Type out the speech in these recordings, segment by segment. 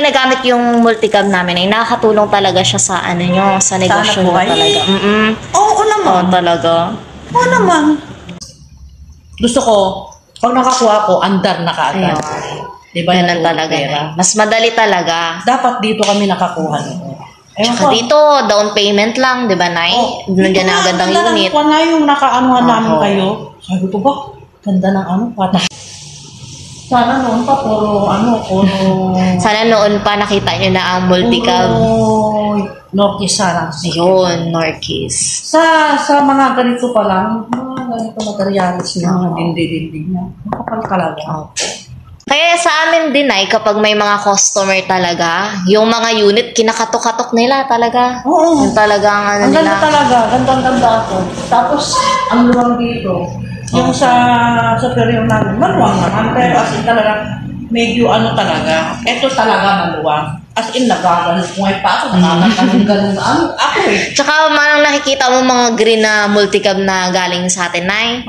ginagamit yung multicam namin ay nakakatulong talaga siya sa ano nyo, sa negosyo nyo talaga. Oo naman. Oo talaga. Oo naman. Gusto ko, pag nakakuha ko, andar na kaagad. Diba Ganun talaga. Mas madali talaga. Dapat dito kami nakakuha nito. Tsaka dito, down payment lang, di ba, Nay? Nandiyan na agad ang unit. Kung na yung nakaanuhan namin kayo, sabi ko ba, ganda ng ano, pata. Sana noon pa, puro. Sana noon pa nakita nyo na ang multicam. Norquis sana. Yun, Norquis. Sa mga ganito pa lang, mga ganito materialis na, dindi-dindi na. Makapal talaga. Kaya sa amin din ay kapag may mga customer talaga, yung mga unit, kinakatok-katok nila talaga. Oo. Yung talagang ano ang nila. ganda talaga, ganda ako. Tapos, ang luwang dito, yung sa superior namin, maluwang naman. Pero as in talaga, medyo ano talaga, ito talaga maluwang. As in, nagaganon kung ay pa ako, nakaganon ako eh. Tsaka manang nakikita mo mga green na multicam na galing sa atin, Nay.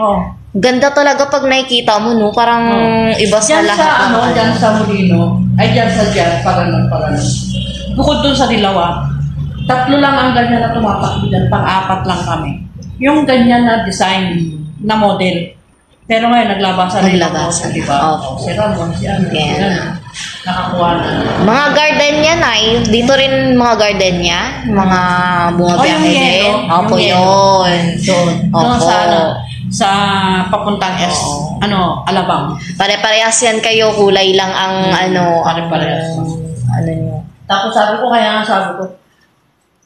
Ganda talaga pag nakikita mo, no? Parang iba sa dyan lahat. Dyan sa Molino, ay dyan sa paganon. Bukod dun sa Dilawa, 3 lang ang ganyan na tumatakbo dyan, pang-4 lang kami. Yung ganyan na design, na model. Pero ngayon, naglabasan. Diba? Si Ramon, nakakuha na. Mga gardenia, Nay. Dito rin mga gardenia. Mga bumabiyahe din. Opo, yun. Doon sa papuntang Alabang. Pare-parehas yan kayo. Kulay lang ang Pare-parehas. Ano nyo. Tapos sabi ko,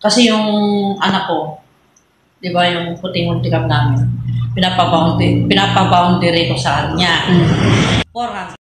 kasi yung anak ko, di ba yung puting multicam namin, pinapaboundary ko sa kanya. 400.